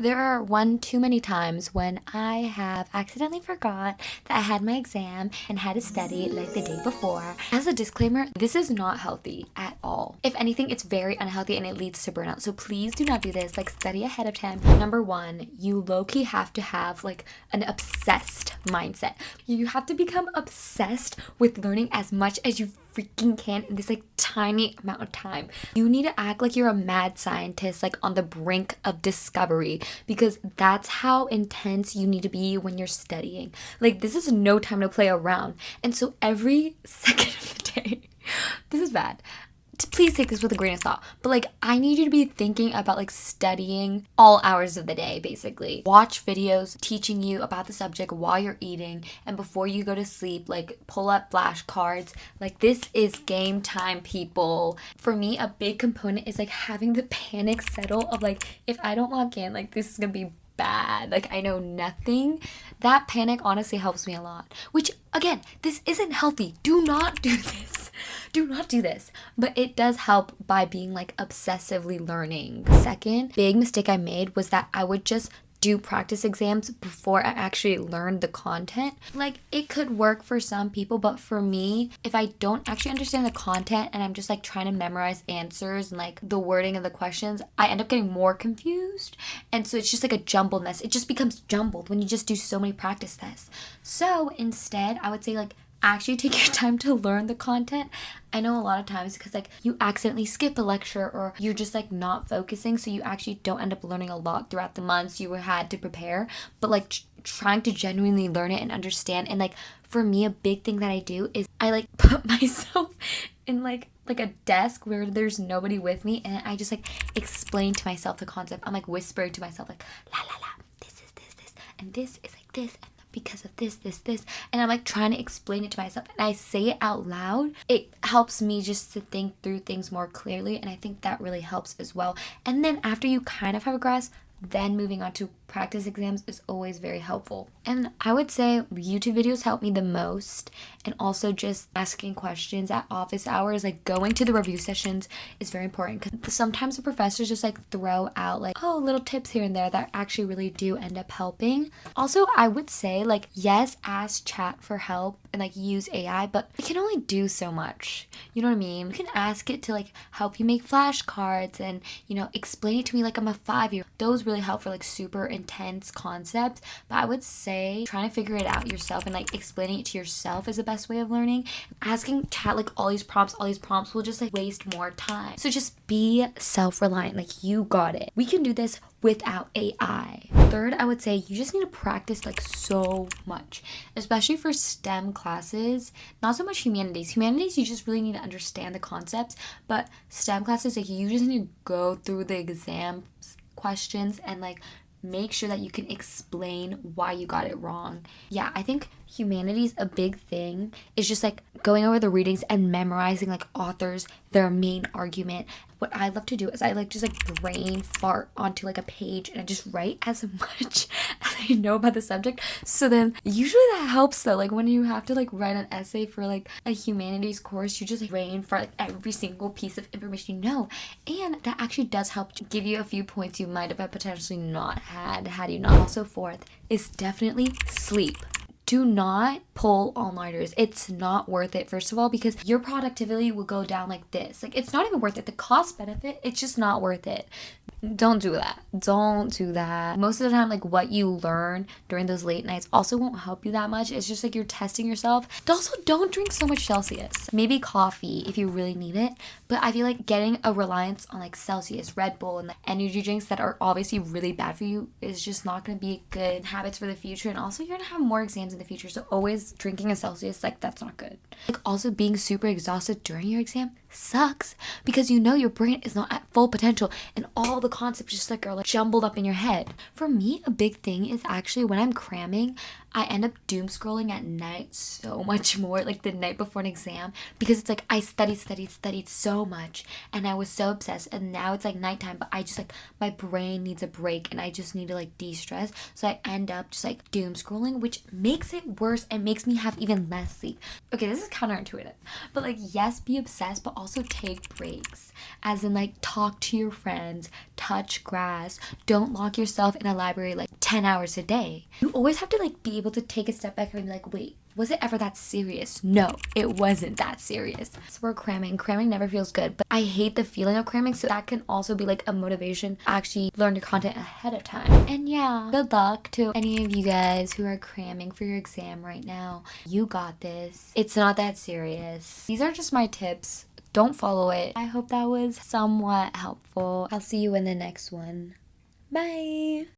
There are one too many times when I have accidentally forgot that I had my exam and had to study like the day before. As a disclaimer, this is not healthy at all. If anything, it's very unhealthy and it leads to burnout. So please do not do this. Like, study ahead of time. Number one, you low-key have to have like an obsessed mindset. You have to become obsessed with learning as much as you freaking can in this like tiny amount of time. You need to act like you're a mad scientist, like on the brink of discovery, because that's how intense you need to be when you're studying. Like, this is no time to play around. And so every second of the day, this is bad. Please take this with a grain of salt, but like, I need you to be thinking about like studying all hours of the day. Basically watch videos teaching you about the subject while you're eating and before you go to sleep. Like, pull up flashcards. Like, this is game time, people. For me, a big component is like having the panic settle of like, if I don't log in, like, this is gonna be bad, like I know nothing. That panic honestly helps me a lot, which again, this isn't healthy. Do not do this. Do not do this. But it does help by being like obsessively learning. Second big mistake I made was that I would just do practice exams before I actually learned the content. Like, it could work for some people, but for me, if I don't actually understand the content and I'm just like trying to memorize answers and like the wording of the questions, I end up getting more confused. And so it's just like a jumbled mess. It just becomes jumbled when you just do so many practice tests. So instead, I would say like, actually take your time to learn the content. I know a lot of times because like you accidentally skip a lecture or you're just like not focusing, so you actually don't end up learning a lot throughout the months you had to prepare, but like trying to genuinely learn it and understand. And like, for me, a big thing that I do is I like put myself in like a desk where there's nobody with me, and I just like explain to myself the concept. I'm like whispering to myself like, la la la, this is this, and this is like this, and because of this, and I'm like trying to explain it to myself, and I say it out loud. It helps me just to think through things more clearly, and I think that really helps as well. And then after you kind of have a grasp, then moving on to practice exams is always very helpful. And I would say YouTube videos help me the most, and also just asking questions at office hours, like going to the review sessions is very important, because sometimes the professors just like throw out like, oh, little tips here and there that actually really do end up helping. Also, I would say like, yes, ask chat for help and like use AI, but it can only do so much. You know what I mean? You can ask it to like help you make flashcards and, you know, explain it to me like I'm a 5-year. Those really help for like super intense concepts, but I would say trying to figure it out yourself and like explaining it to yourself is the best way of learning. Asking chat like all these prompts will just like waste more time. So just be self-reliant. Like, you got it. We can do this without AI. Third, I would say you just need to practice like so much, especially for STEM classes. Not so much humanities. Humanities, you just really need to understand the concepts, but STEM classes, like, you just need to go through the exam questions and like make sure that you can explain why you got it wrong. Yeah, I think humanities, a big thing is just like going over the readings and memorizing like authors, their main argument. What I love to do is I like just like brain fart onto like a page and I just write as much as I know about the subject. So then usually that helps though. Like, when you have to like write an essay for like a humanities course, you just like brain fart like every single piece of information you know. And that actually does help to give you a few points you might have potentially not had you not. Also, fourth is definitely sleep. Do not pull all-nighters. It's not worth it, first of all, because your productivity will go down like this. Like, it's not even worth it. The cost benefit, it's just not worth it. Don't do that. Don't do that. Most of the time, like, what you learn during those late nights also won't help you that much. It's just like you're testing yourself. Also, don't drink so much Celsius. Maybe coffee if you really need it, but I feel like getting a reliance on like Celsius, Red Bull, and like energy drinks that are obviously really bad for you is just not going to be good habits for the future. And also, you're going to have more exams in the future, so always drinking a Celsius, like, that's not good. Like, also being super exhausted during your exam sucks, because you know your brain is not at full potential and all the concepts just like are like jumbled up in your head. For me, a big thing is actually when I'm cramming, I end up doom scrolling at night so much more, like the night before an exam, because it's like I studied so much and I was so obsessed, and now it's like nighttime, but I just like, my brain needs a break and I just need to like de-stress, so I end up just like doom scrolling, which makes it worse and makes me have even less sleep. Okay, this is counterintuitive, but like, yes, be obsessed, but also take breaks. As in, like, talk to your friends, touch grass. Don't lock yourself in a library like 10 hours a day. You always have to, like, be able to take a step back and be like, wait, was it ever that serious? No, it wasn't that serious. So we're cramming. Cramming never feels good, but I hate the feeling of cramming, so that can also be like a motivation to actually learn your content ahead of time. And yeah, good luck to any of you guys who are cramming for your exam right now. You got this. It's not that serious. These are just my tips. Don't follow it. I hope that was somewhat helpful. I'll see you in the next one. Bye.